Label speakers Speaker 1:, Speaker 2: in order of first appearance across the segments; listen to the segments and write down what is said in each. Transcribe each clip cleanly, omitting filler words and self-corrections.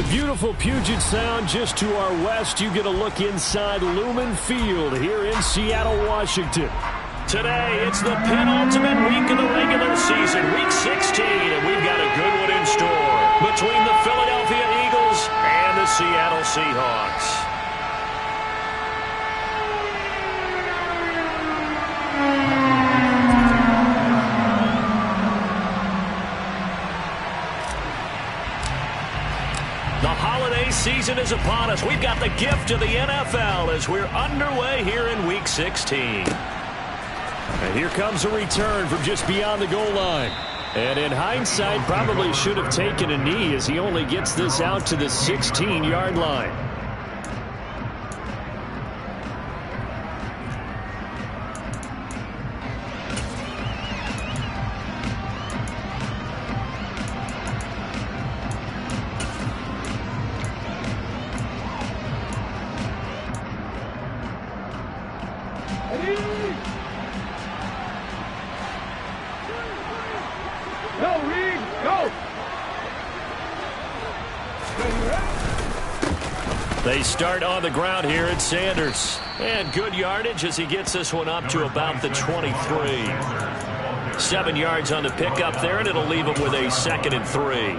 Speaker 1: The beautiful Puget Sound just to our west. You get a look inside Lumen Field here in Seattle, Washington. Today, it's the penultimate week of the regular season, week 16, and we've got a good one in store between the Philadelphia Eagles and the Seattle Seahawks. The holiday season is upon us. We've got the gift of the NFL as we're underway here in Week 16. And here comes a return from just beyond the goal line. And in hindsight, probably should have taken a knee as he only gets this out to the 16-yard line. They start on the ground here at Sanders. And good yardage as he gets this one up to about the 23. 7 yards on the pickup there, and it'll leave him with a 2nd and 3.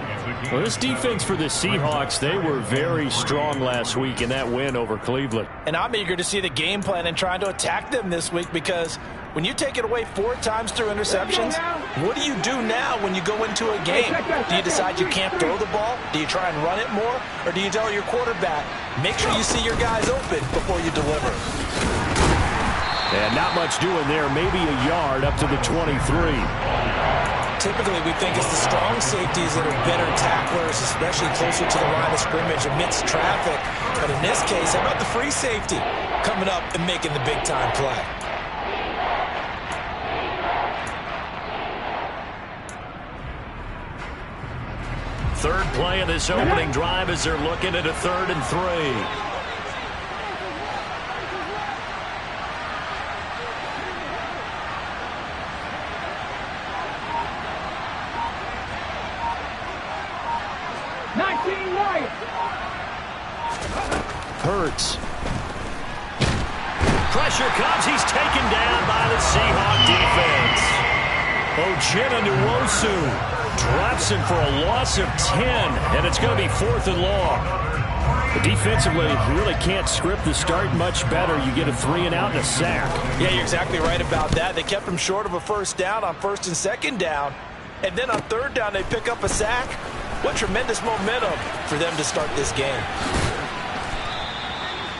Speaker 1: Well, this defense for the Seahawks, they were very strong last week in that win over Cleveland.
Speaker 2: And I'm eager to see the game plan and trying to attack them this week, because when you take it away 4 times through interceptions, what do you do now when you go into a game? Do you decide you can't throw the ball? Do you try and run it more? Or do you tell your quarterback, make sure you see your guys open before you deliver?
Speaker 1: And not much doing there, maybe a yard up to the 23.
Speaker 2: Typically, we think it's the strong safeties that are better tacklers, especially closer to the line of scrimmage amidst traffic. But in this case, how about the free safety coming up and making the big-time play?
Speaker 1: Third play of this opening drive as they're looking at a 3rd and 3. Hurts. Pressure comes. He's taken down by the Seahawk defense. Nwosu drops him for a loss of 10, and it's going to be 4th and long. Defensively, you really can't script the start much better. You get a 3 and out and a sack.
Speaker 2: Yeah, you're exactly right about that. They kept him short of a 1st down on 1st and 2nd down. And then on 3rd down, they pick up a sack. What tremendous momentum for them to start this game.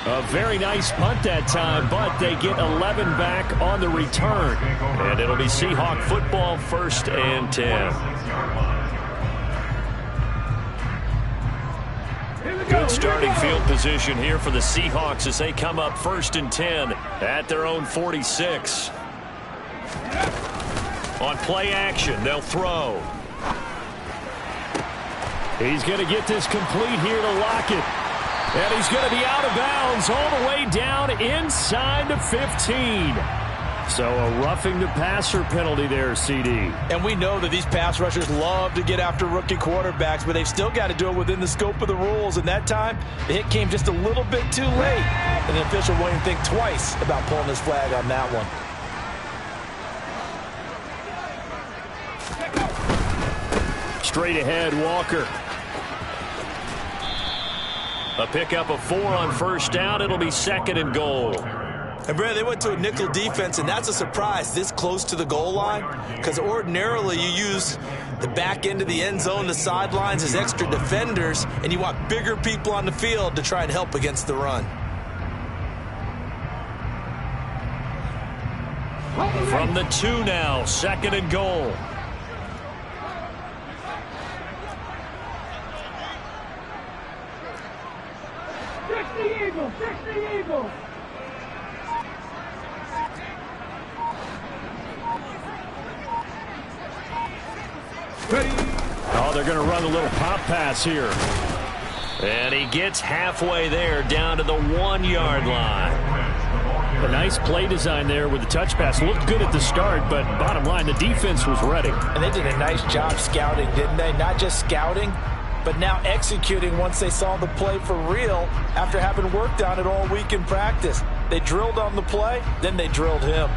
Speaker 1: A very nice punt that time, but they get 11 back on the return. And it'll be Seahawk football, 1st and 10. Good starting field position here for the Seahawks as they come up 1st and 10 at their own 46. On play action, they'll throw. He's going to get this complete here to Lockett. And he's going to be out of bounds all the way down inside the 15. So a roughing the passer penalty there, CD.
Speaker 2: And we know that these pass rushers love to get after rookie quarterbacks, but they've still got to do it within the scope of the rules. And that time, the hit came just a little bit too late. And the official won't even think twice about pulling his flag on that one.
Speaker 1: Straight ahead, Walker. A pickup of 4 on 1st down. It'll be 2nd and goal.
Speaker 2: And, Brad, they went to a nickel defense, and that's a surprise this close to the goal line, because ordinarily you use the back end of the end zone, the sidelines as extra defenders, and you want bigger people on the field to try and help against the run.
Speaker 1: From the 2 now, 2nd and goal. Oh, they're going to run a little pop pass here. And he gets halfway there down to the 1-yard line. A nice play design there with the touch pass. Looked good at the start, but bottom line, the defense was ready.
Speaker 2: And they did a nice job scouting, didn't they? Not just scouting, but now executing once they saw the play for real after having worked on it all week in practice. They drilled on the play, then they drilled him.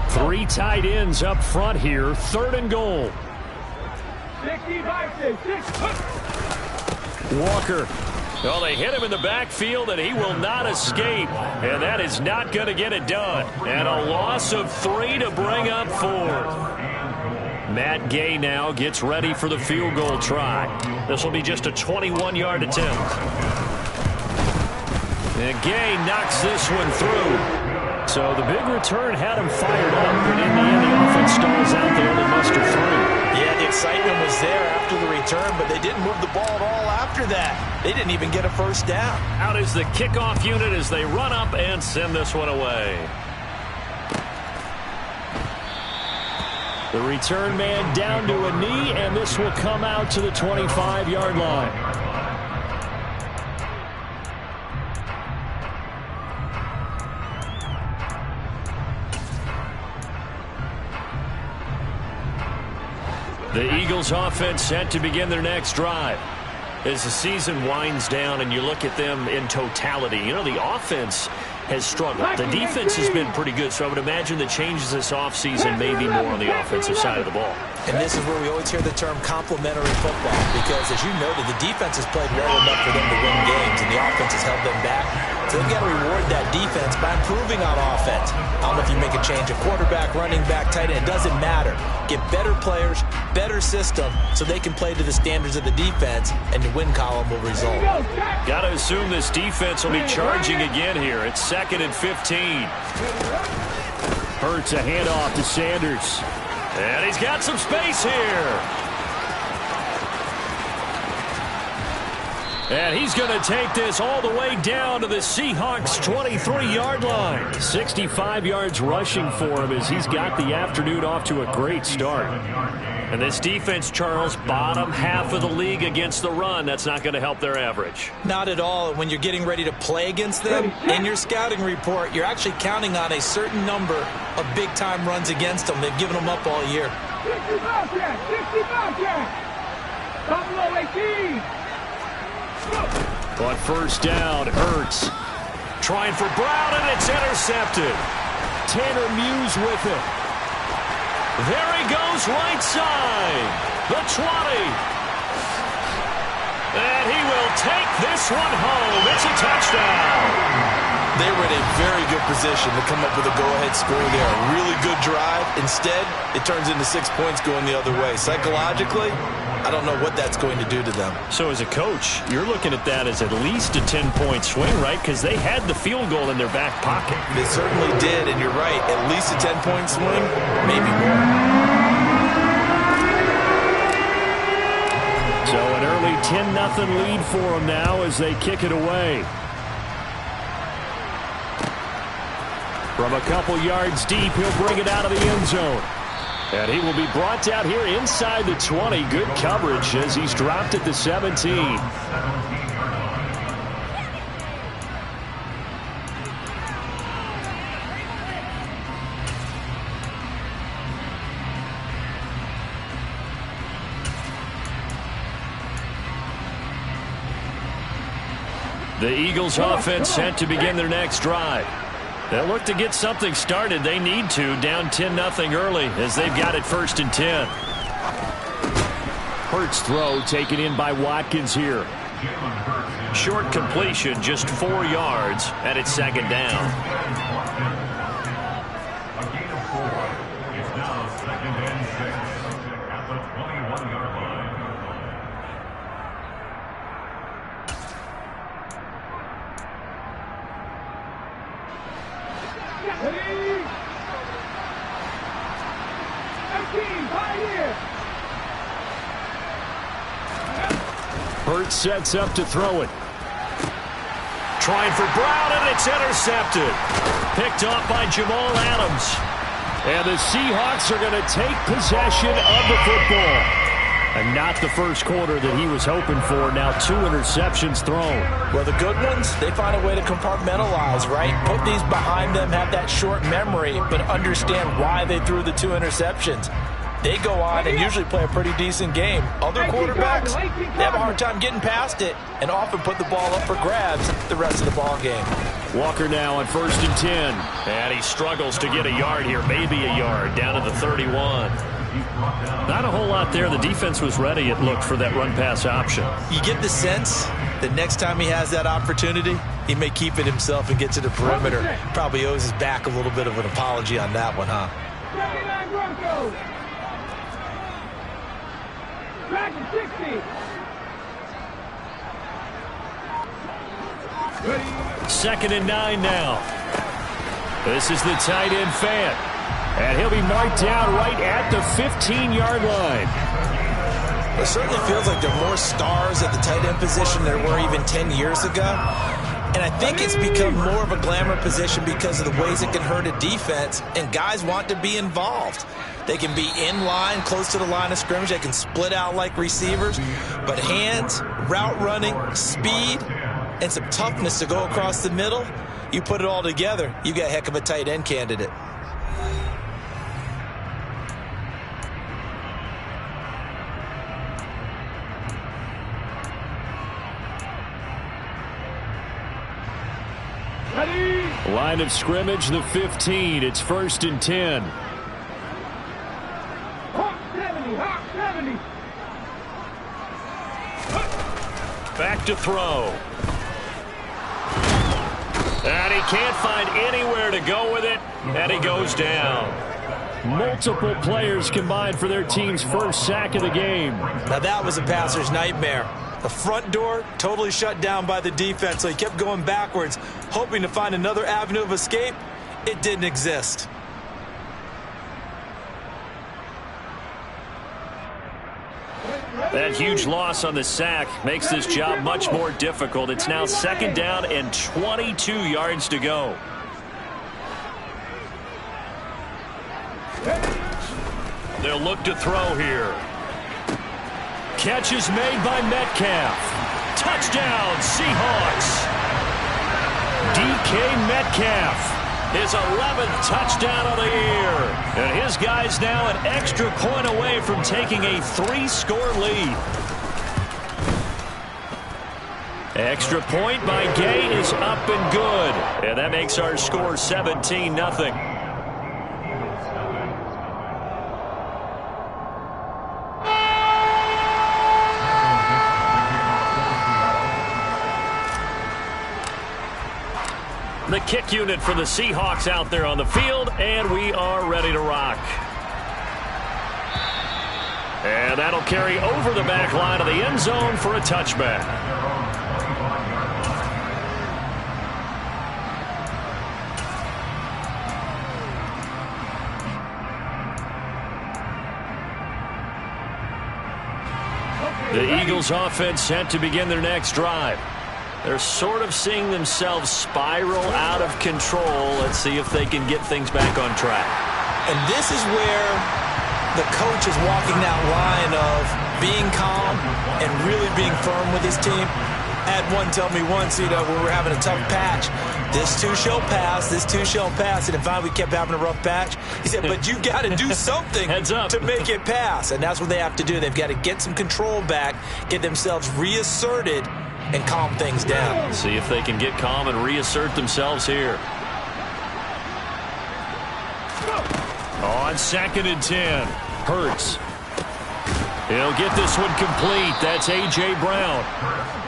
Speaker 1: Three tight ends up front here, 3rd and goal. Walker. Well, they hit him in the backfield, and he will not escape. And that is not going to get it done. And a loss of 3 to bring up 4th. Matt Gay now gets ready for the field goal try. This will be just a 21-yard attempt. And Gay knocks this one through. So the big return had him fired up, but in the end, the offense stalls out. They only muster 3.
Speaker 2: Yeah, the excitement was there after the return, but they didn't move the ball at all after that. They didn't even get a first down.
Speaker 1: Out is the kickoff unit as they run up and send this one away. The return man down to a knee, and this will come out to the 25-yard line. The Eagles offense set to begin their next drive. As the season winds down and you look at them in totality, you know, the offense has struggled. The defense has been pretty good, so I would imagine the changes this offseason may be more on the offensive side of the ball.
Speaker 2: And this is where we always hear the term complementary football, because as you noted, the defense has played well enough for them to win games, and the offense has held them back. So they've got to reward that defense by improving on offense. I don't know if you make a change at quarterback, running back, tight end. It doesn't matter. Get better players, better system, so they can play to the standards of the defense, and the win column will result.
Speaker 1: Got to assume this defense will be charging again here. It's 2nd and 15. Hurts a handoff to Sanders. And he's got some space here. And he's going to take this all the way down to the Seahawks' 23-yard line. 65 yards rushing for him as he's got the afternoon off to a great start. And this defense, Charles, bottom half of the league against the run. That's not going to help their average.
Speaker 2: Not at all. When you're getting ready to play against them, in your scouting report, you're actually counting on a certain number of big-time runs against them. They've given them up all year.
Speaker 3: 60 Bobcat! 60 Bobcat! Buffalo 18!
Speaker 1: On first down, Hurts trying for Brown, and it's intercepted. Tanner Muse with it. There he goes, right side. The 20. And he will take this one home. It's a touchdown.
Speaker 2: They were in a very good position to come up with a go-ahead score there. A really good drive. Instead, it turns into 6 points going the other way. Psychologically, I don't know what that's going to do to them.
Speaker 1: So as a coach, you're looking at that as at least a 10-point swing, right? Because they had the field goal in their back pocket.
Speaker 2: They certainly did, and you're right. At least a 10-point swing, maybe more.
Speaker 1: So an early 10-0 lead for them now as they kick it away. From a couple yards deep, he'll bring it out of the end zone. And he will be brought down here inside the 20. Good coverage as he's dropped at the 17. The Eagles offense set to begin their next drive. They'll look to get something started. They need to, down 10-0 early as they've got it 1st and 10. Hurts throw taken in by Watkins here. Short completion, just 4 yards, and it's 2nd down.
Speaker 4: A gain of 4. It's now 2nd and 6 at the 21-yard line.
Speaker 1: Hurts sets up to throw it. Trying for Brown, and it's intercepted. Picked off by Jamal Adams. And the Seahawks are going to take possession of the football. And not the first quarter that he was hoping for. Now 2 interceptions thrown.
Speaker 2: Well, the good ones, they find a way to compartmentalize, right? Put these behind them, have that short memory, but understand why they threw the 2 interceptions. They go on and usually play a pretty decent game. Other quarterbacks, they have a hard time getting past it and often put the ball up for grabs the rest of the ball game.
Speaker 1: Walker now on 1st and 10. And he struggles to get a yard here, maybe a yard, down to the 31. Not a whole lot there. The defense was ready, it looked, for that run-pass option.
Speaker 2: You get the sense that next time he has that opportunity, he may keep it himself and get to the perimeter. Probably owes his back a little bit of an apology on that one, huh?
Speaker 3: 79 Broncos. Back to 60.
Speaker 1: 2nd and 9 now. This is the tight end Fant. And he'll be marked down right at the 15-yard line.
Speaker 2: It certainly feels like there are more stars at the tight end position than there were even 10 years ago. And I think it's become more of a glamour position because of the ways it can hurt a defense, and guys want to be involved. They can be in line, close to the line of scrimmage. They can split out like receivers. But hands, route running, speed, and some toughness to go across the middle, you put it all together, you got a heck of a tight end candidate.
Speaker 1: Line of scrimmage, the 15. It's 1st and 10.
Speaker 3: Hawk 70, Hawk 70.
Speaker 1: Back to throw. And he can't find anywhere to go with it, and he goes down. Multiple players combined for their team's first sack of the game.
Speaker 2: Now that was a passer's nightmare. The front door totally shut down by the defense, so he kept going backwards, hoping to find another avenue of escape. It didn't exist.
Speaker 1: That huge loss on the sack makes this job much more difficult. It's now 2nd down and 22 yards to go. They'll look to throw here. Catch is made by Metcalf. Touchdown, Seahawks. DK Metcalf. His 11th touchdown of the year. And his guys now an extra point away from taking a 3-score lead. Extra point by Gay is up and good. And that makes our score 17-0. The kick unit for the Seahawks out there on the field, and we are ready to rock. And that'll carry over the back line of the end zone for a touchback. The Eagles offense set to begin their next drive. They're sort of seeing themselves spiral out of control. Let's see if they can get things back on track.
Speaker 2: And this is where the coach is walking that line of being calm and really being firm with his team. I had one tell me once, when we were having a tough patch, this too shall pass, this too shall pass. And finally we kept having a rough patch. He said, but you got to do something to make it pass. And that's what they have to do. They've got to get some control back, get themselves reasserted, and calm things down.
Speaker 1: See if they can get calm and reassert themselves here. On 2nd and 10, Hurts. He'll get this one complete. That's A.J. Brown.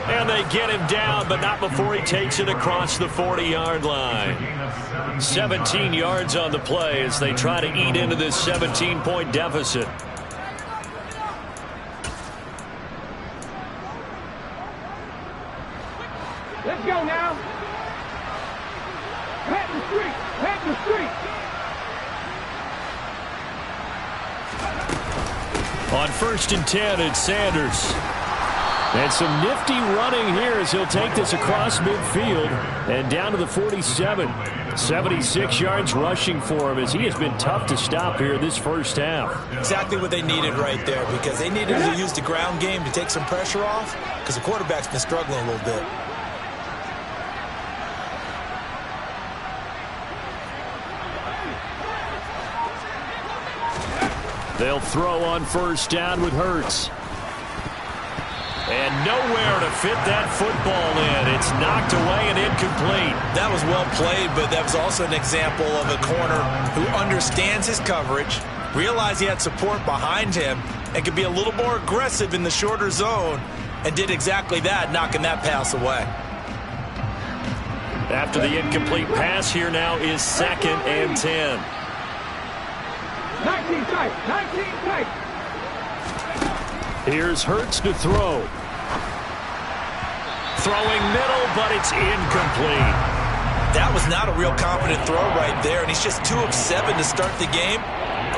Speaker 1: And they get him down, but not before he takes it across the 40-yard line. 17 yards on the play as they try to eat into this 17-point deficit.
Speaker 3: Let's go now. Pat the street. Pat the street.
Speaker 1: On 1st and 10, it's Sanders. And some nifty running here as he'll take this across midfield and down to the 47. 76 yards rushing for him as he has been tough to stop here this first half.
Speaker 2: Exactly what they needed right there, because they needed to use the ground game to take some pressure off, because the quarterback's been struggling a little bit.
Speaker 1: They'll throw on first down with Hurts. And nowhere to fit that football in. It's knocked away and incomplete.
Speaker 2: That was well played, but that was also an example of a corner who understands his coverage, realized he had support behind him, and could be a little more aggressive in the shorter zone, and did exactly that, knocking that pass away.
Speaker 1: After the incomplete pass, here now is 2nd and 10.
Speaker 3: 19 tight, 19 tight.
Speaker 1: Here's Hurts to throw. Throwing middle, but it's incomplete.
Speaker 2: That was not a real confident throw right there, and he's just 2 of 7 to start the game.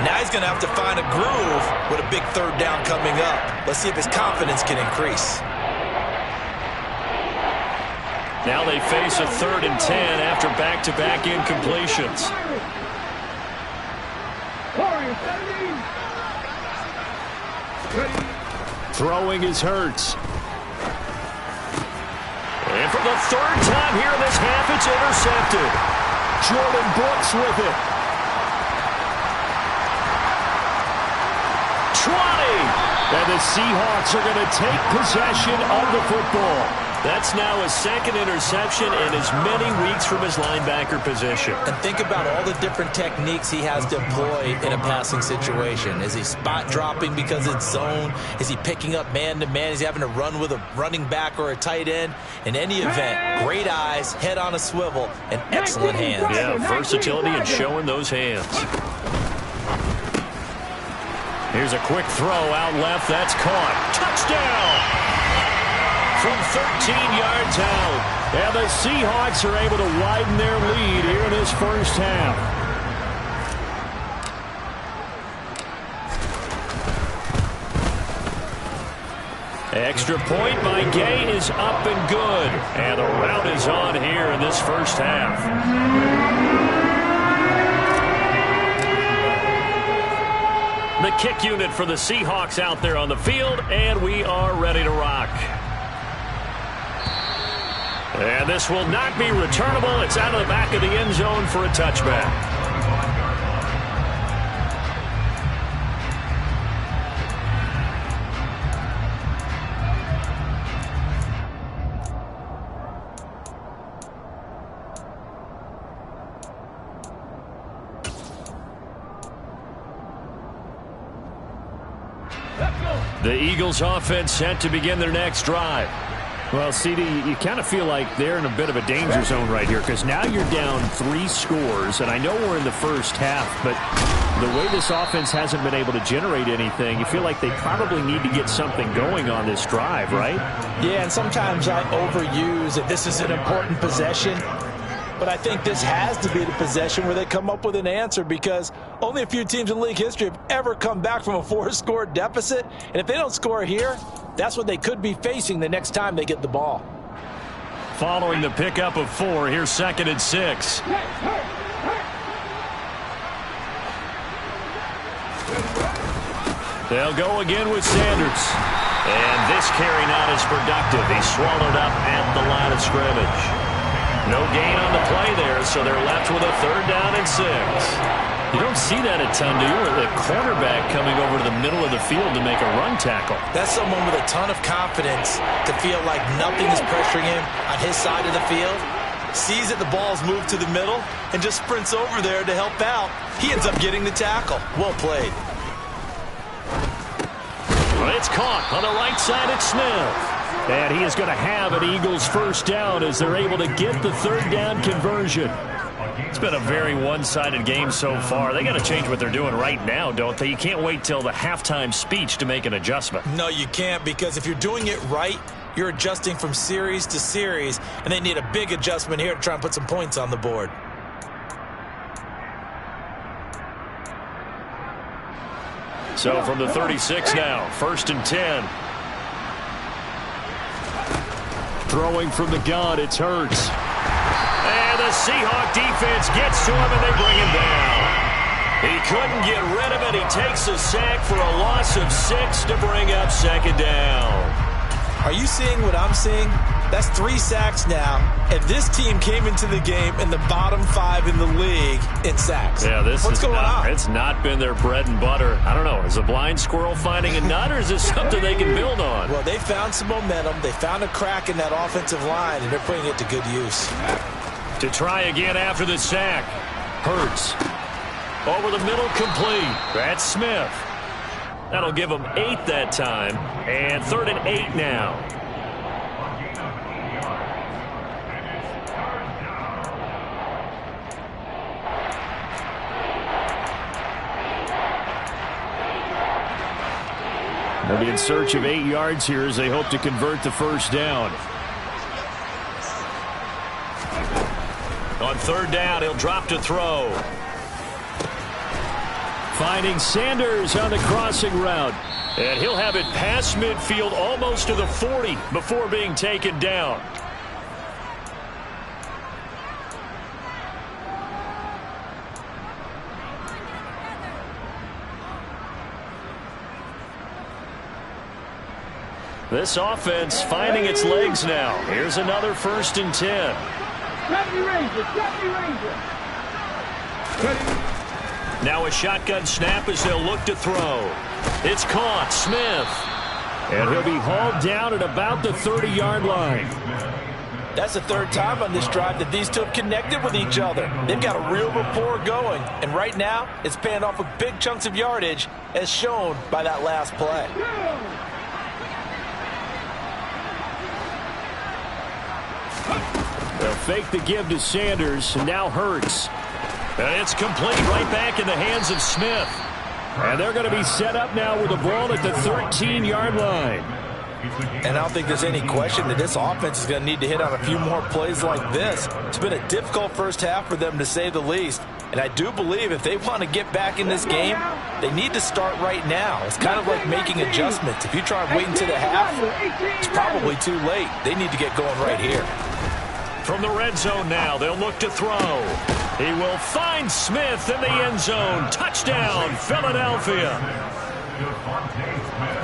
Speaker 2: Now he's going to have to find a groove with a big third down coming up. Let's see if his confidence can increase.
Speaker 1: Now they face a 3rd and 10 after back-to-back incompletions. Throwing is Hurts. And for the 3rd time here in this half, it's intercepted. Jordan Brooks with it. 20. And the Seahawks are going to take possession of the football. That's now his 2nd interception in as many weeks from his linebacker position.
Speaker 2: And think about all the different techniques he has to employ in a passing situation. Is he spot dropping because it's zone? Is he picking up man-to-man? Is he having to run with a running back or a tight end? In any event, great eyes, head on a swivel, and excellent hands.
Speaker 1: Yeah, versatility and showing those hands. Here's a quick throw out left. That's caught. Touchdown! From 13 yards out. And the Seahawks are able to widen their lead here in this first half. Extra point by Gay is up and good. And the rout is on here in this first half. The kick unit for the Seahawks out there on the field, and we are ready to rock. And this will not be returnable. It's out of the back of the end zone for a touchback. The Eagles offense set to begin their next drive. Well, CD, you kind of feel like they're in a bit of a danger zone right here because now you're down 3 scores, and I know we're in the first half, but the way this offense hasn't been able to generate anything, you feel like they probably need to get something going on this drive, right?
Speaker 2: Yeah, and sometimes I overuse that this is an important possession, but I think this has to be the possession where they come up with an answer because only a few teams in league history have ever come back from a 4-score deficit, and if they don't score here, that's what they could be facing the next time they get the ball.
Speaker 1: Following the pickup of 4, here's 2nd and 6. They'll go again with Sanders. And this carry not as productive. He's swallowed up at the line of scrimmage. No gain on the play there, so they're left with a 3rd down and 6. You don't see that a ton, do you? The cornerback coming over to the middle of the field to make a run tackle.
Speaker 2: That's someone with a ton of confidence to feel like nothing is pressuring him on his side of the field. Sees that the ball's moved to the middle and just sprints over there to help out. He ends up getting the tackle. Well played.
Speaker 1: Well, it's caught on the right side at Smith. And he is going to have an Eagles 1st down as they're able to get the 3rd down conversion. It's been a very one-sided game so far. They got to change what they're doing right now, don't they? You can't wait till the halftime speech to make an adjustment.
Speaker 2: No, you can't, because if you're doing it right, you're adjusting from series to series, and they need a big adjustment here to try and put some points on the board.
Speaker 1: So from the 36 now, 1st and 10. Throwing from the gun, it's Hurts. And the Seahawk defense gets to him, and they bring him down. He couldn't get rid of it. He takes a sack for a loss of 6 to bring up second down.
Speaker 2: Are you seeing what I'm seeing? That's 3 sacks now, and this team came into the game in the bottom 5 in the league in sacks.
Speaker 1: Yeah,
Speaker 2: What's going on?
Speaker 1: It's not been their bread and butter. I don't know. Is a blind squirrel finding a nut, or is this something they can build on?
Speaker 2: Well, they found some momentum. They found a crack in that offensive line, and they're putting it to good use.
Speaker 1: To try again after the sack. Hurts. Over the middle, complete. That's Smith. That'll give them 8 that time. And 3rd and 8 now. They'll be in search of 8 yards here as they hope to convert the first down. On 3rd down, he'll drop to throw. Finding Sanders on the crossing route. And he'll have it past midfield almost to the 40 before being taken down. This offense finding its legs now. Here's another 1st and 10. Now a shotgun snap as they'll look to throw. It's caught. Smith. And he'll be hauled down at about the 30-yard line.
Speaker 2: That's the 3rd time on this drive that these two have connected with each other. They've got a real rapport going. And right now, it's paying off with big chunks of yardage, as shown by that last play.
Speaker 1: They'll fake the give to Sanders, and now Hurts. And it's complete right back in the hands of Smith. And they're going to be set up now with the ball at the 13-yard line.
Speaker 2: And I don't think there's any question that this offense is going to need to hit on a few more plays like this. It's been a difficult first half for them, to say the least. And I do believe if they want to get back in this game, they need to start right now. It's kind of like making adjustments. If you try and wait until the half, it's probably too late. They need to get going right here.
Speaker 1: From the red zone now, they'll look to throw. He will find Smith in the end zone. Touchdown, Philadelphia.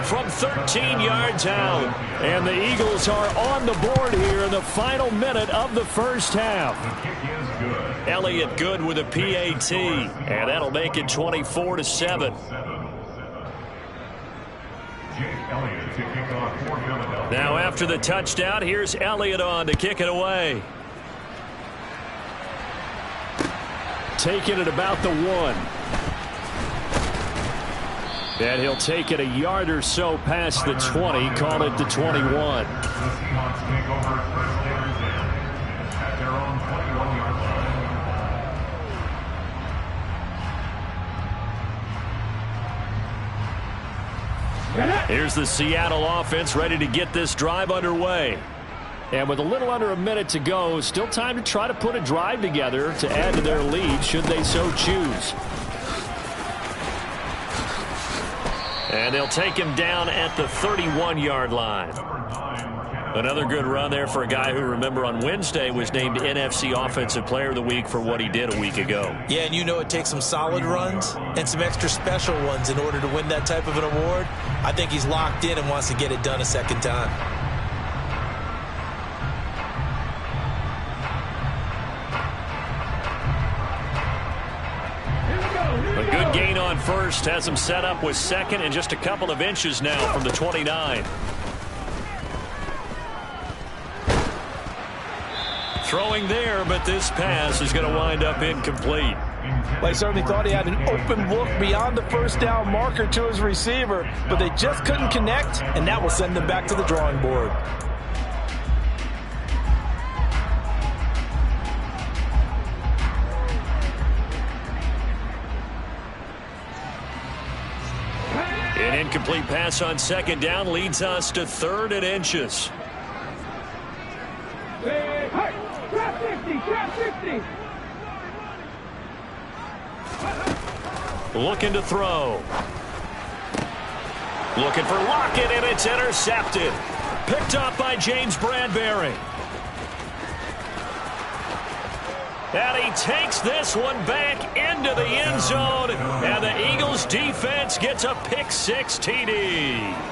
Speaker 1: From 13 yards out. And the Eagles are on the board here in the final minute of the first half. Elliott good with a PAT. And that'll make it 24-7. Now after the touchdown, here's Elliott on to kick it away. Taking it about the 1. And he'll take it a yard or so past the 20, call it the 21.
Speaker 4: The Seahawks take over first down at their own 21-yard line.
Speaker 1: Here's the Seattle offense ready to get this drive underway. And with a little under a minute to go, still time to try to put a drive together to add to their lead should they so choose. And they'll take him down at the 31-yard line. Another good run there for a guy who, remember, on Wednesday was named NFC Offensive Player of the Week for what he did a week ago.
Speaker 2: Yeah, and you know it takes some solid runs and some extra special ones in order to win that type of an award. I think he's locked in and wants to get it done a second time.
Speaker 1: A good gain on first has him set up with second and just a couple of inches now from the 29. Throwing there, but this pass is going to wind up incomplete.
Speaker 2: Well, he certainly thought he had an open look beyond the first down marker to his receiver, but they just couldn't connect, and that will send them back to the drawing board.
Speaker 1: An incomplete pass on second down leads us to 3rd and inches. Looking to throw. Looking for Lockett, and it's intercepted. Picked up by James Bradbury. And he takes this one back into the end zone. And the Eagles defense gets a pick-6 TD.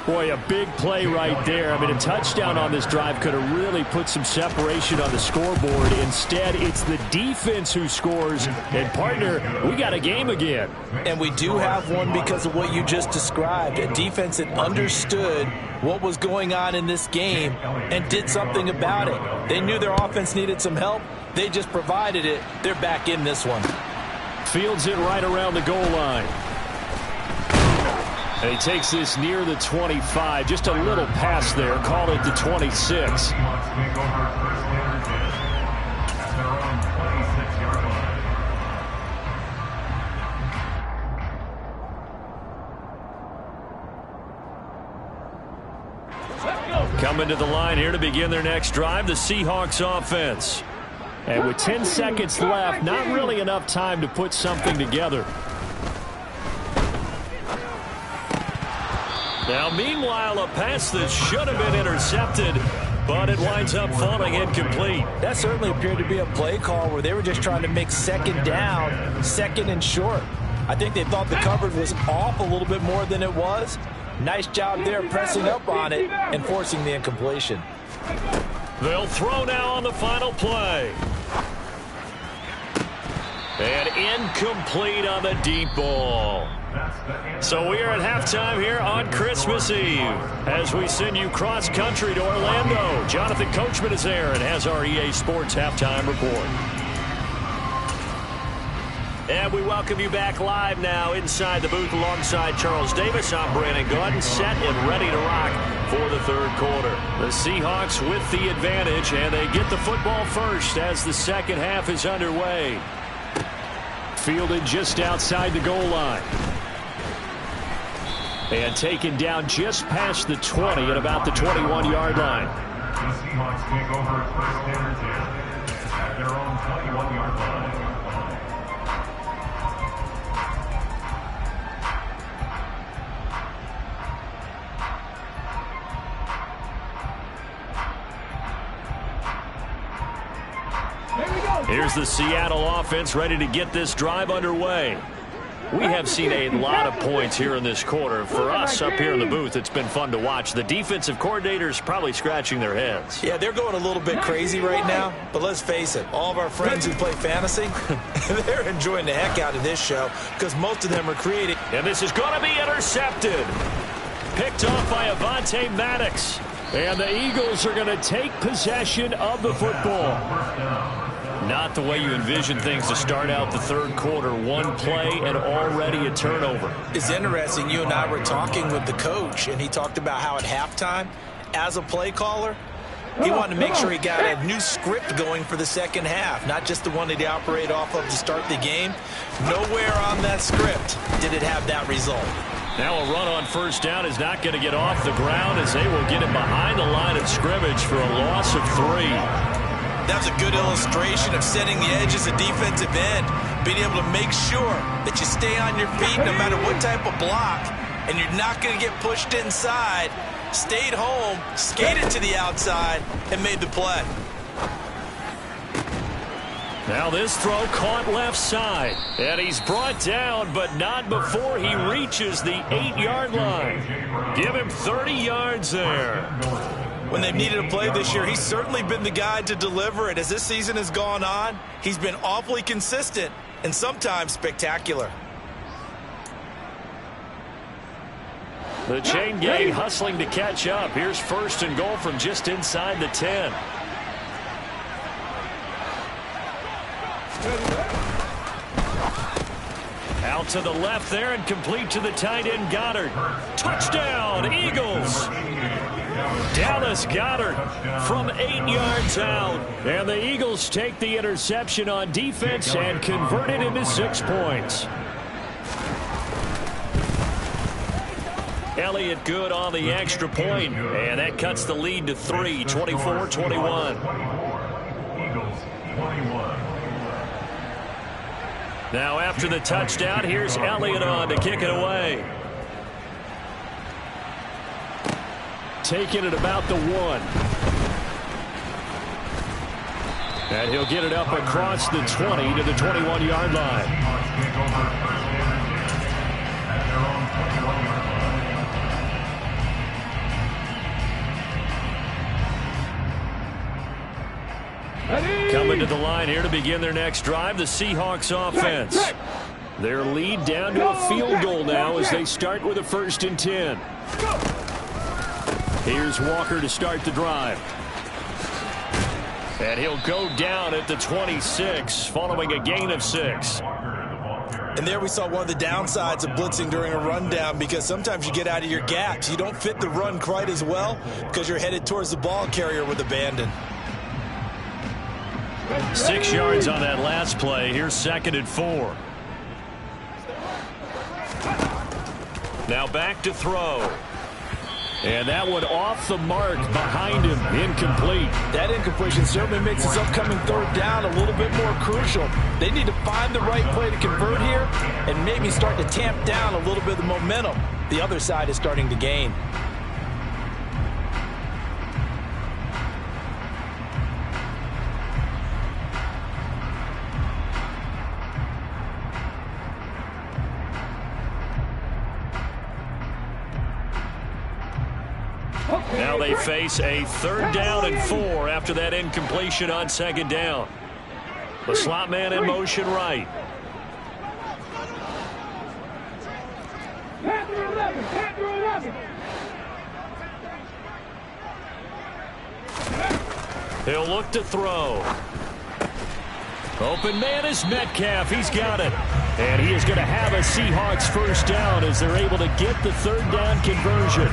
Speaker 1: Boy, a big play right there. I mean, a touchdown on this drive could have really put some separation on the scoreboard. Instead, it's the defense who scores. And, partner, we got a game again.
Speaker 2: And we do have one because of what you just described. A defense that understood what was going on in this game and did something about it. They knew their offense needed some help. They just provided it. They're back in this one.
Speaker 1: Fields it right around the goal line. And he takes this near the 25. Just a little pass there. Call it the 26. Coming to the line here to begin their next drive, the Seahawks offense. And with 10 seconds left, not really enough time to put something together. Now, meanwhile, a pass that should have been intercepted, but it winds up falling incomplete.
Speaker 2: That certainly appeared to be a play call where they were just trying to make second down, second and short. I think they thought the coverage was off a little bit more than it was. Nice job there pressing up on it and forcing the incompletion.
Speaker 1: They'll throw now on the final play. And incomplete on the deep ball. So we are at halftime here on Christmas Eve as we send you cross-country to Orlando. Jonathan Coachman is there and has our EA Sports halftime report. And we welcome you back live now inside the booth alongside Charles Davis. I'm Brandon Gordon, set and ready to rock for the third quarter. The Seahawks with the advantage, and they get the football first as the second half is underway. Fielded just outside the goal line. And taken down just past the 20 at about the 21-yard line.
Speaker 4: The Seahawks take over first and 10 at their own 21-yard line.
Speaker 1: Here's the Seattle offense ready to get this drive underway. We have seen a lot of points here in this quarter. For us up here in the booth, it's been fun to watch. The defensive coordinators probably scratching their heads.
Speaker 2: Yeah, they're going a little bit crazy right now, but let's face it, all of our friends who play fantasy, they're enjoying the heck out of this show because most of them are creating.
Speaker 1: And this is going to be intercepted. Picked off by Avonte Maddox. And the Eagles are going to take possession of the football. Not the way you envision things to start out the third quarter. One play and already a turnover.
Speaker 2: It's interesting. You and I were talking with the coach, and he talked about how at halftime, as a play caller, he wanted to make sure he got a new script going for the second half, not just the one that he operated off of to start the game. Nowhere on that script did it have that result.
Speaker 1: Now a run on first down is not going to get off the ground as they will get it behind the line of scrimmage for a loss of 3.
Speaker 2: That's a good illustration of setting the edge as a defensive end, being able to make sure that you stay on your feet no matter what type of block, and you're not going to get pushed inside. Stayed home, skated to the outside, and made the play.
Speaker 1: Now this throw caught left side, and he's brought down, but not before he reaches the 8-yard line. Give him 30 yards there.
Speaker 2: When they've needed a play this year, he's certainly been the guy to deliver it. As this season has gone on, he's been awfully consistent and sometimes spectacular.
Speaker 1: The chain gang hustling to catch up. Here's first and goal from just inside the 10. Out to the left there and complete to the tight end Goddard. Touchdown, Eagles. Dallas Goedert from 8 yards out. And the Eagles take the interception on defense and convert it into 6 points. Elliott good on the extra point, and that cuts the lead to 3, 24-21.
Speaker 4: Eagles 21.
Speaker 1: Now after the touchdown, here's Elliott on to kick it away. Taking it about the 1. And he'll get it up across the 20 to the 21-yard line. Coming to the line here to begin their next drive, the Seahawks offense. Their lead down to a field goal now as they start with a 1st and 10. Here's Walker to start the drive. And he'll go down at the 26 following a gain of 6.
Speaker 2: And there we saw one of the downsides of blitzing during a rundown, because sometimes you get out of your gaps. You don't fit the run quite as well because you're headed towards the ball carrier with abandon.
Speaker 1: 6 yards on that last play. Here's 2nd and 4. Now back to throw. And that one off the mark behind him, incomplete.
Speaker 2: That incompletion certainly makes this upcoming 3rd down a little bit more crucial. They need to find the right play to convert here and maybe start to tamp down a little bit of the momentum the other side is starting to gain.
Speaker 1: Now they face a 3rd down and 4 after that incompletion on 2nd down. The slot man in motion right. He'll look to throw. Open man is Metcalf. He's got it. And he is going to have a Seahawks 1st down as they're able to get the 3rd down conversion.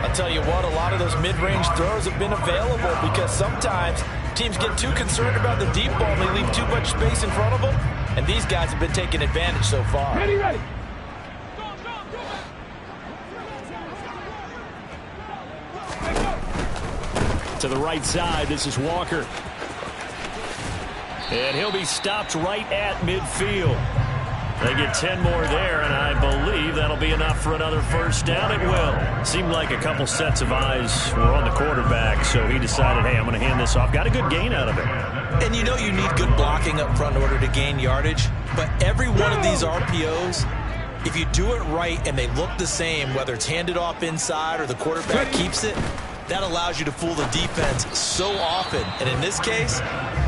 Speaker 2: I'll tell you what, a lot of those mid-range throws have been available because sometimes teams get too concerned about the deep ball and they leave too much space in front of them. And these guys have been taking advantage so far.
Speaker 3: Ready, ready.
Speaker 1: To the right side, this is Walker. And he'll be stopped right at midfield. They get 10 more there, and I believe that'll be enough for another 1st down. It will. Seemed like a couple sets of eyes were on the quarterback, so he decided, hey, I'm going to hand this off. Got a good gain out of it.
Speaker 2: And you know you need good blocking up front in order to gain yardage, but every one of these RPOs, if you do it right and they look the same, whether it's handed off inside or the quarterback keeps it, that allows you to fool the defense so often. And in this case,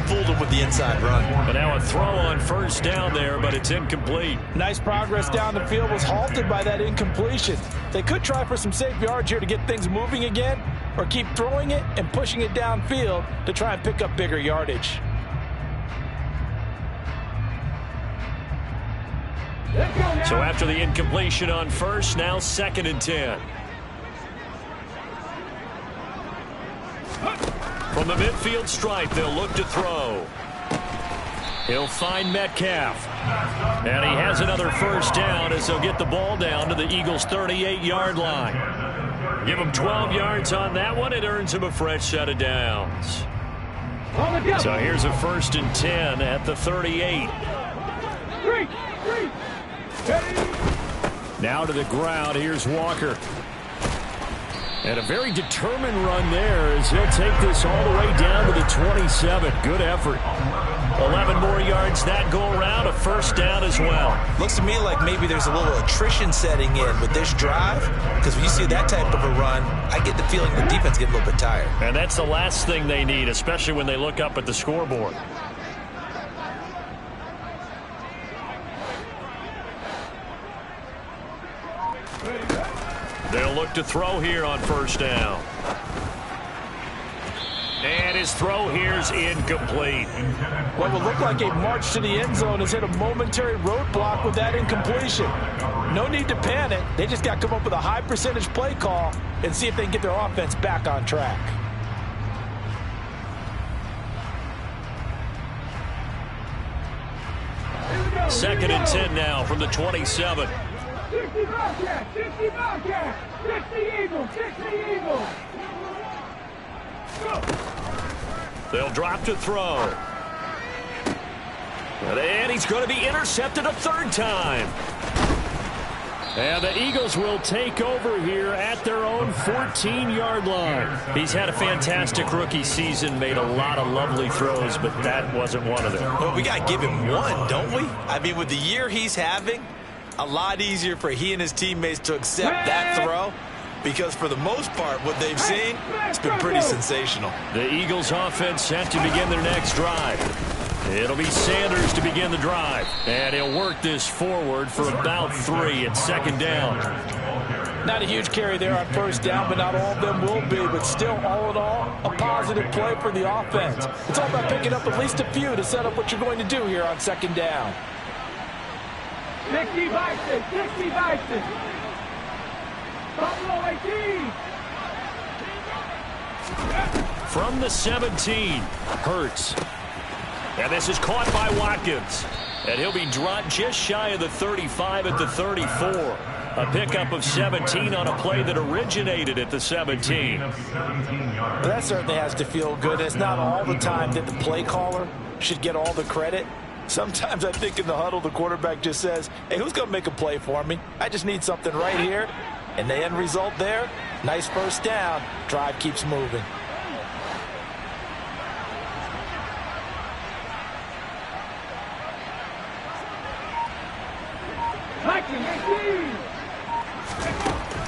Speaker 2: fooled them with the inside run.
Speaker 1: But now a throw on 1st down there, but it's incomplete.
Speaker 2: Nice progress down the field was halted by that incompletion. They could try for some safe yards here to get things moving again, or keep throwing it and pushing it downfield to try and pick up bigger yardage.
Speaker 1: So after the incompletion on 1st, now 2nd and 10. From the midfield stripe, they'll look to throw. He'll find Metcalf. And he has another 1st down as they'll get the ball down to the Eagles' 38-yard line. Give him 12 yards on that one. It earns him a fresh set of downs. So here's a 1st and 10 at the 38. Now to the ground. Here's Walker. And a very determined run there as he'll take this all the way down to the 27. Good effort. 11 more yards that go around, a 1st down as well.
Speaker 2: Looks to me like maybe there's a little attrition setting in with this drive, because when you see that type of a run, I get the feeling the defense gets a little bit tired.
Speaker 1: And that's the last thing they need, especially when they look up at the scoreboard. They'll look to throw here on 1st down. And his throw here's incomplete.
Speaker 2: What will look like a march to the end zone has hit a momentary roadblock with that incompletion. No need to panic. They just got to come up with a high percentage play call and see if they can get their offense back on track.
Speaker 1: Second and 10 now from the 27.
Speaker 3: 60 Bobcats, 60 Bobcats, 60 Eagles, 60 Eagles. Go.
Speaker 1: They'll drop to throw. And he's going to be intercepted a 3rd time. And the Eagles will take over here at their own 14-yard line. He's had a fantastic rookie season, made a lot of lovely throws, but that wasn't one of them.
Speaker 2: Well, we got to give him one, don't we? I mean, with the year he's having, a lot easier for he and his teammates to accept that throw, because for the most part, what they've seen, it's been pretty sensational.
Speaker 1: The Eagles offense set to begin their next drive. It'll be Sanders to begin the drive. And he'll work this forward for about 3 at second down.
Speaker 2: Not a huge carry there on first down, but not all of them will be. But still, all in all, a positive play for the offense. It's all about picking up at least a few to set up what you're going to do here on second down.
Speaker 3: 60 Bison, 60 Bison. Buffalo 18.
Speaker 1: From the 17, Hurts. And this is caught by Watkins. And he'll be dropped just shy of the 35 at the 34. A pickup of 17 on a play that originated at the 17.
Speaker 2: That certainly has to feel good. It's not all the time that the play caller should get all the credit. Sometimes I think in the huddle, the quarterback just says, hey, who's going to make a play for me? I just need something right here. And the end result there, nice first down. Drive keeps moving.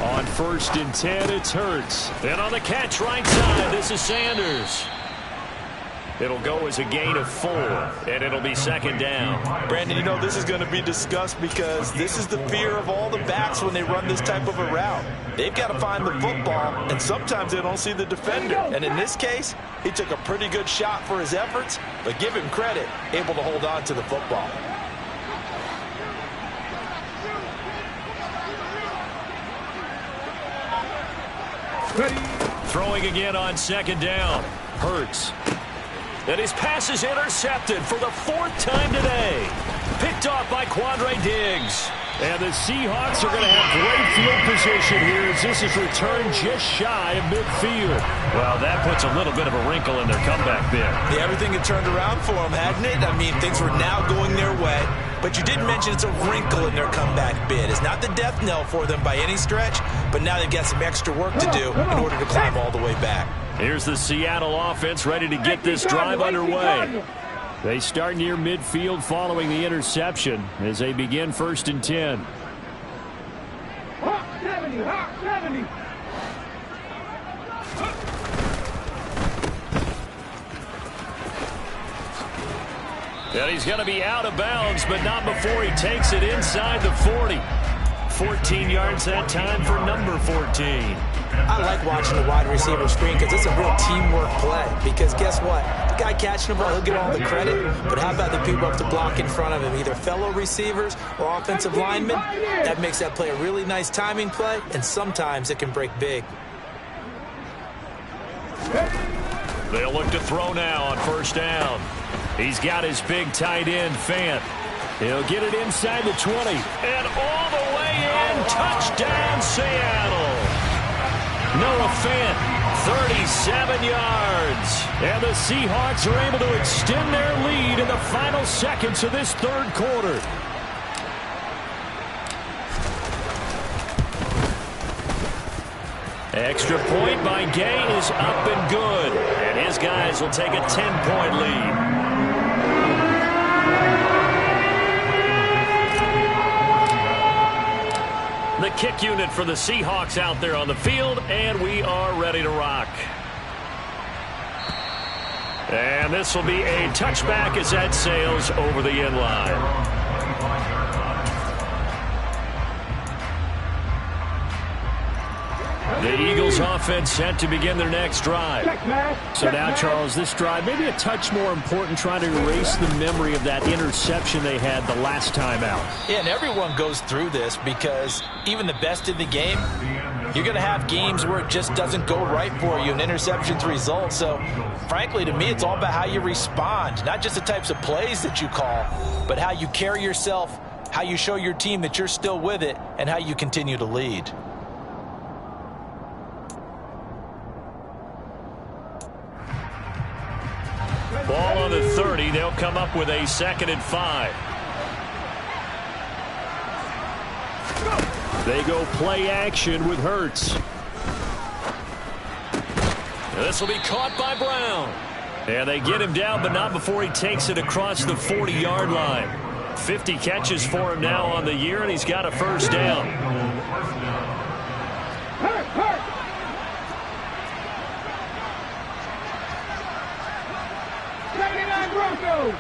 Speaker 1: On 1st and 10, it's Hurts. Then on the catch right side, this is Sanders. It'll go as a gain of 4, and it'll be second down.
Speaker 2: Brandon, you know, this is going to be discussed because this is the fear of all the backs when they run this type of a route. They've got to find the football, and sometimes they don't see the defender. And in this case, he took a pretty good shot for his efforts, but give him credit, able to hold on to the football.
Speaker 1: Throwing again on second down. Hurts. And his pass is intercepted for the 4th time today. Picked off by Quandre Diggs. And the Seahawks are going to have great field position here as this is returned just shy of midfield. Well, that puts a little bit of a wrinkle in their comeback bid.
Speaker 2: Yeah, everything had turned around for them, hadn't it? I mean, things were now going their way. But you did mention it's a wrinkle in their comeback bid. It's not the death knell for them by any stretch, but now they've got some extra work to do in order to climb all the way back.
Speaker 1: Here's the Seattle offense ready to get this drive underway. They start near midfield following the interception as they begin 1st and 10.
Speaker 3: Hawk 70, Hawk 70.
Speaker 1: And he's going to be out of bounds, but not before he takes it inside the 40. 14 yards that time for number 14.
Speaker 2: I like watching the wide receiver screen because it's a real teamwork play. Because guess what? The guy catching the ball, he'll get all the credit. But how about the people up to block in front of him, either fellow receivers or offensive linemen? That makes that play a really nice timing play, and sometimes it can break big.
Speaker 1: They'll look to throw now on 1st down. He's got his big tight end, Fant. He'll get it inside the 20. And all the way in. Touchdown, Seattle. Noah Fant, 37 yards. And the Seahawks are able to extend their lead in the final seconds of this 3rd quarter. Extra point by Gay is up and good. And his guys will take a 10-point lead. The kick unit for the Seahawks out there on the field, and we are ready to rock. And this will be a touchback as that sails over the end line. The Eagles offense set to begin their next drive. So now, Charles, this drive maybe a touch more important, trying to erase the memory of that interception they had the last time out.
Speaker 2: Yeah, and everyone goes through this because even the best in the game, you're going to have games where it just doesn't go right for you and interceptions result. So, frankly, to me, it's all about how you respond, not just the types of plays that you call, but how you carry yourself, how you show your team that you're still with it, and how you continue to lead.
Speaker 1: Ball on the 30. They'll come up with a 2nd and 5. They go play action with Hurts. This will be caught by Brown. And they get him down, but not before he takes it across the 40-yard line. 50 catches for him now on the year, and he's got a first down.
Speaker 3: Hurt. 79 Broncos.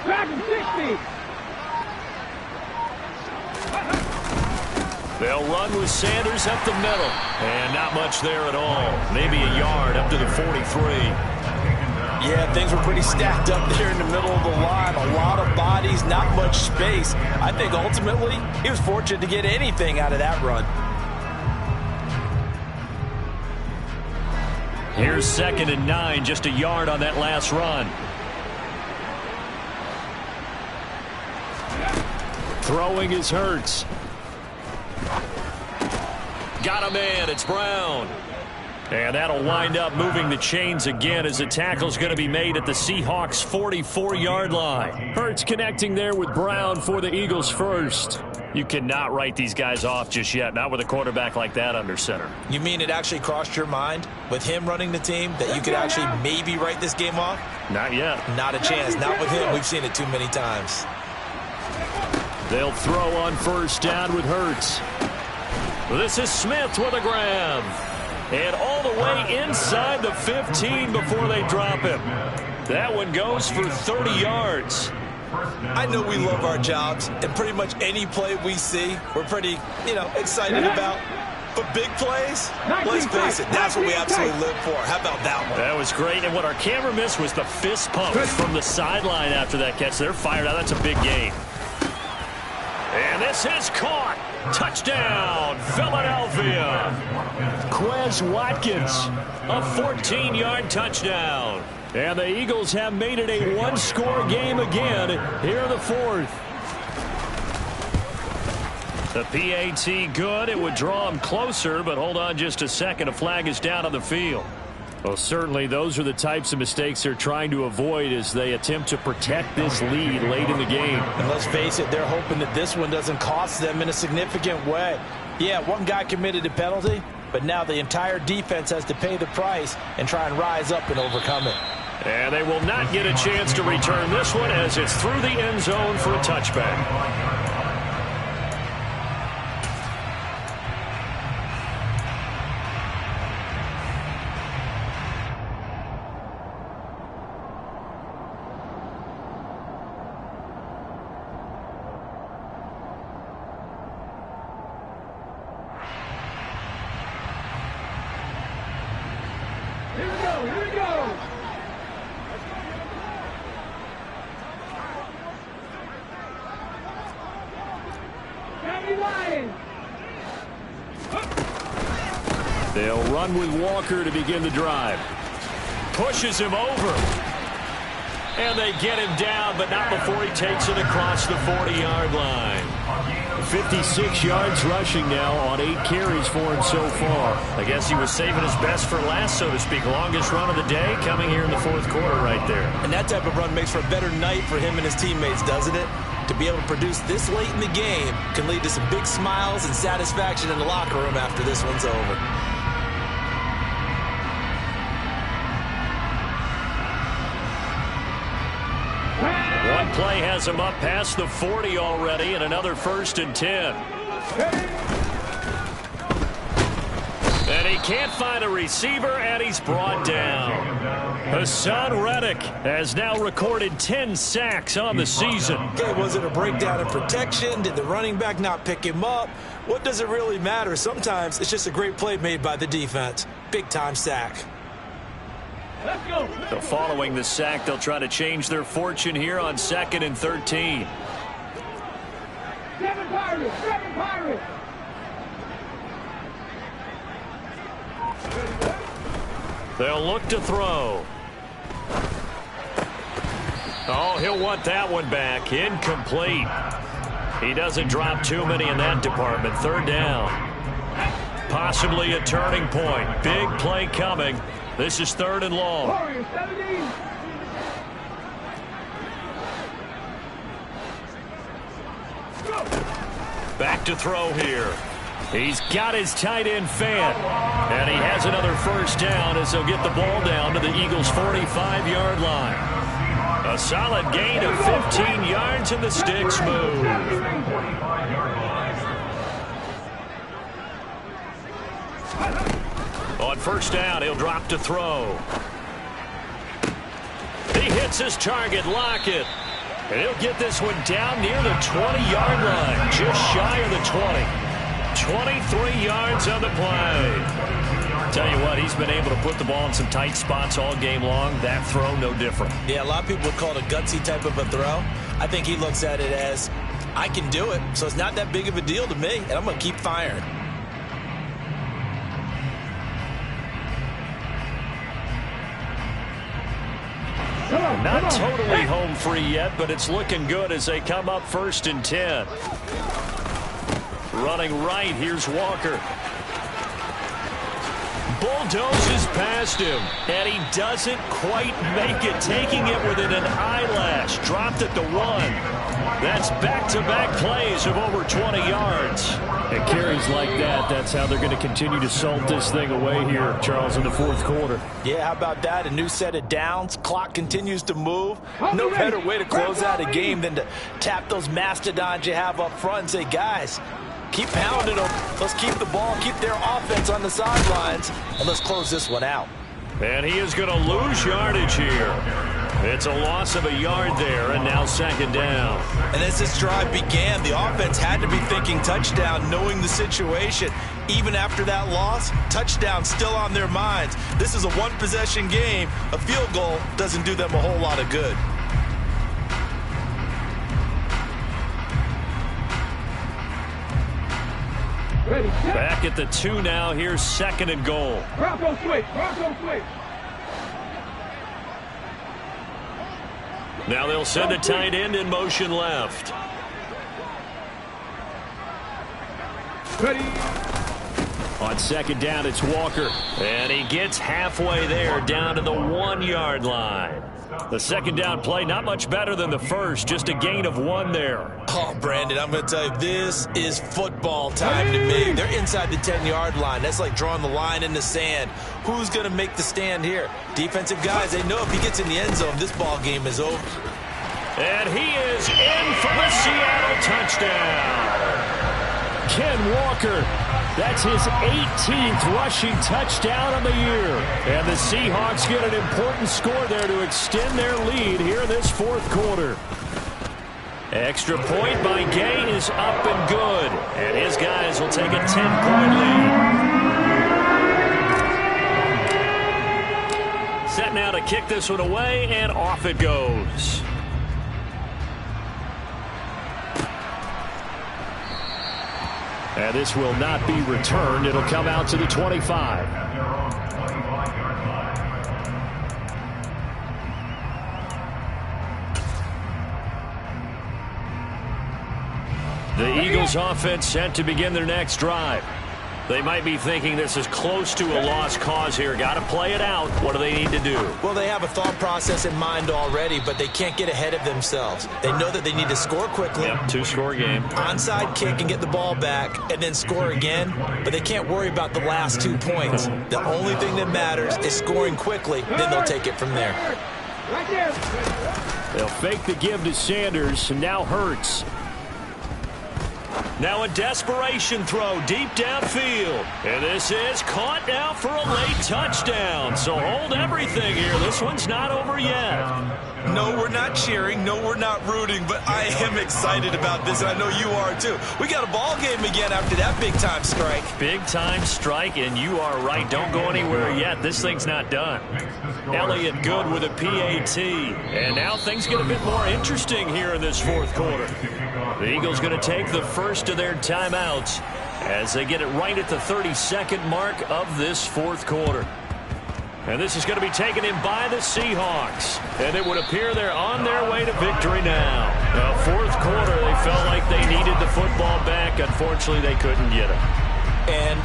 Speaker 3: Back in 60.
Speaker 1: They'll run with Sanders up the middle. And not much there at all. Maybe a yard up to the 43.
Speaker 2: Yeah, things were pretty stacked up there in the middle of the line. A lot of bodies, not much space. I think ultimately he was fortunate to get anything out of that run.
Speaker 1: Here's 2nd and 9, just a yard on that last run. Throwing is Hurts. Got him in. It's Brown. And that'll wind up moving the chains again as the tackle's going to be made at the Seahawks' 44-yard line. Hurts connecting there with Brown for the Eagles first. You cannot write these guys off just yet, not with a quarterback like that under center.
Speaker 2: You mean it actually crossed your mind with him running the team that you could actually maybe write this game off?
Speaker 1: Not yet.
Speaker 2: Not a chance. Not with him. We've seen it too many times.
Speaker 1: They'll throw on first down with Hurts. This is Smith with a grab. And all the way inside the 15 before they drop him. That one goes for 30 yards.
Speaker 2: I know we love our jobs, and pretty much any play we see, we're pretty, excited about. But big plays, let's face it, that's what we absolutely live for. How about that one?
Speaker 1: That was great, and what our camera missed was the fist pump from the sideline after that catch. They're fired out. That's a big gain. And this is caught. Touchdown, Philadelphia. Quez Watkins, a 14-yard touchdown. And the Eagles have made it a one-score game again here in the fourth. The PAT good. It would draw them closer, but hold on just a second. A flag is down on the field. Well, certainly those are the types of mistakes they're trying to avoid as they attempt to protect this lead late in the game.
Speaker 2: And let's face it, they're hoping that this one doesn't cost them in a significant way. Yeah, one guy committed a penalty, but now the entire defense has to pay the price and try and rise up and overcome it.
Speaker 1: And they will not get a chance to return this one as it's through the end zone for a touchback.
Speaker 3: Here we go.
Speaker 1: They'll run with Walker to begin the drive. Pushes him over. And they get him down, but not before he takes it across the 40-yard line. 56 yards rushing now on 8 carries for him so far. I guess he was saving his best for last, so to speak. Longest run of the day coming here in the fourth quarter right there.
Speaker 2: And that type of run makes for a better night for him and his teammates, doesn't it? To be able to produce this late in the game can lead to some big smiles and satisfaction in the locker room after this one's over.
Speaker 1: One play has him up past the 40 already, and another 1st and 10. And he can't find a receiver, and he's brought down. Hassan Reddick has now recorded 10 sacks on the season.
Speaker 2: Okay, was it a breakdown in protection? Did the running back not pick him up? What does it really matter? Sometimes it's just a great play made by the defense. Big-time sack.
Speaker 3: Let's go.
Speaker 1: So following the sack, they'll try to change their fortune here on 2nd and 13.
Speaker 3: 7 Pirates, 7 Pirates.
Speaker 1: They'll look to throw. Oh, he'll want that one back. Incomplete. He doesn't drop too many in that department. 3rd down. Possibly a turning point. Big play coming. This is 3rd and long.
Speaker 3: Warriors, 17.
Speaker 1: Back to throw here. He's got his tight end fan. And he has another first down as he'll get the ball down to the Eagles' 45-yard line. A solid gain of 15 yards and the sticks move. On first down, he'll drop to throw. He hits his target, Lockett. And he'll get this one down near the 20-yard line, just shy of the 20. 23 yards on the play. Tell you what, he's been able to put the ball in some tight spots all game long. That throw, no different.
Speaker 2: Yeah, a lot of people would call it a gutsy type of a throw. I think he looks at it as, I can do it, so it's not that big of a deal to me, and I'm going to keep firing.
Speaker 1: Not totally home free yet, but it's looking good as they come up 1st and 10. Running right, here's Walker. Bulldozes past him, and he doesn't quite make it, taking it within an eyelash. Dropped at the 1. That's back-to-back plays of over 20 yards. And carries like that, that's how they're going to continue to salt this thing away here, Charles, in the 4th quarter.
Speaker 2: Yeah, how about that? A new set of downs. Clock continues to move. No better way to close out a game than to tap those mastodons you have up front and say, guys, keep pounding them. Let's keep the ball, keep their offense on the sidelines, and let's close this one out.
Speaker 1: And he is going to lose yardage here. It's a loss of a yard there, and now 2nd down.
Speaker 2: And as this drive began, the offense had to be thinking touchdown, knowing the situation. Even after that loss, touchdown still on their minds. This is a one-possession game. A field goal doesn't do them a whole lot of good.
Speaker 1: Back at the 2 now. Here's 2nd and goal.
Speaker 3: Bronco switch. Bronco switch.
Speaker 1: Now they'll send a tight end in motion left.
Speaker 3: Ready.
Speaker 1: On 2nd down, it's Walker. And he gets halfway there, down to the 1-yard line. The 2nd down play, not much better than the first, just a gain of 1 there.
Speaker 2: Oh, Brandon, I'm going to tell you, this is football time to me. They're inside the 10-yard line. That's like drawing the line in the sand. Who's going to make the stand here? Defensive guys, they know if he gets in the end zone, this ball game is over.
Speaker 1: And he is in for the Seattle touchdown. Ken Walker, that's his 18th rushing touchdown of the year. And the Seahawks get an important score there to extend their lead here in this 4th quarter. Extra point by Gay is up and good. And his guys will take a 10-point lead. Set now to kick this one away, and off it goes. And this will not be returned. It'll come out to the 25. The Eagles offense set to begin their next drive. They might be thinking this is close to a lost cause here. Got to play it out. What do they need to do?
Speaker 2: Well, they have a thought process in mind already, but they can't get ahead of themselves. They know that they need to score quickly.
Speaker 1: Yep, 2-score game.
Speaker 2: Onside kick and get the ball back and then score again, but they can't worry about the last 2 points. The only thing that matters is scoring quickly, then they'll take it from there.
Speaker 3: Right there.
Speaker 1: They'll fake the give to Sanders, and now Hurts. Now a desperation throw deep downfield. And this is caught now for a late touchdown. So hold everything here. This one's not over yet.
Speaker 2: No, we're not cheering. No, we're not rooting. But I am excited about this, and I know you are too. We got a ball game again after that big-time strike.
Speaker 1: Big-time strike, and you are right. Don't go anywhere yet. This thing's not done. Elliott good with a PAT. And now things get a bit more interesting here in this 4th quarter. The Eagles going to take the first of their timeouts as they get it right at the 32nd mark of this 4th quarter. And this is going to be taken in by the Seahawks. And it would appear they're on their way to victory now. Now, 4th quarter, they felt like they needed the football back. Unfortunately, they couldn't get it.
Speaker 2: And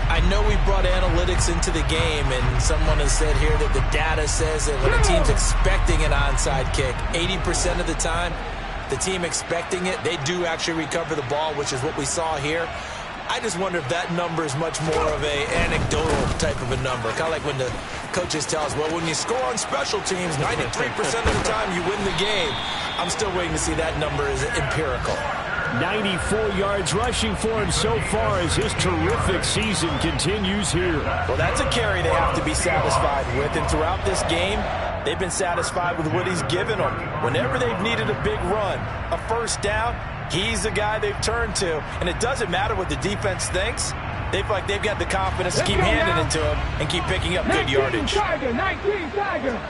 Speaker 2: I know we brought analytics into the game, and someone has said here that the data says that when a team's expecting an onside kick, 80% of the time, the team expecting it, they do actually recover the ball, which is what we saw here. I just wonder if that number is much more of a anecdotal type of a number. Kind of like when the coaches tell us, well, when you score on special teams, 93% of the time you win the game. I'm still waiting to see that number is empirical.
Speaker 1: 94 yards rushing for him so far as his terrific season continues here.
Speaker 2: Well, that's a carry they have to be satisfied with, and throughout this game, they've been satisfied with what he's given them. Whenever they've needed a big run, a first down, he's the guy they've turned to. And it doesn't matter what the defense thinks. They feel like they've got the confidence to keep handing it to him and keep picking up good yardage.
Speaker 3: 19 Tiger.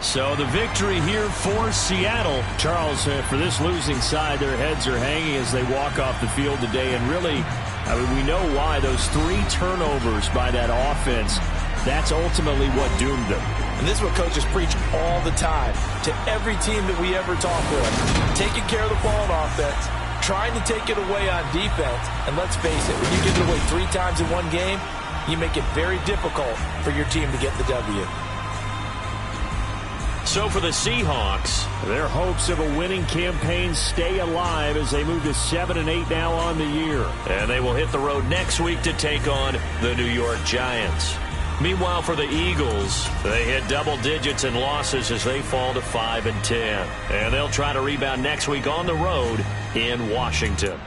Speaker 1: So the victory here for Seattle. Charles, for this losing side, their heads are hanging as they walk off the field today. And really, I mean, we know why. Those 3 turnovers by that offense, that's ultimately what doomed them.
Speaker 2: And this is what coaches preach all the time to every team that we ever talk with. Taking care of the ball on offense, trying to take it away on defense. And let's face it, when you give it away 3 times in one game, you make it very difficult for your team to get the W.
Speaker 1: So for the Seahawks, their hopes of a winning campaign stay alive as they move to 7-8 now on the year. And they will hit the road next week to take on the New York Giants. Meanwhile, for the Eagles, they hit double digits in losses as they fall to 5-10. And they'll try to rebound next week on the road in Washington.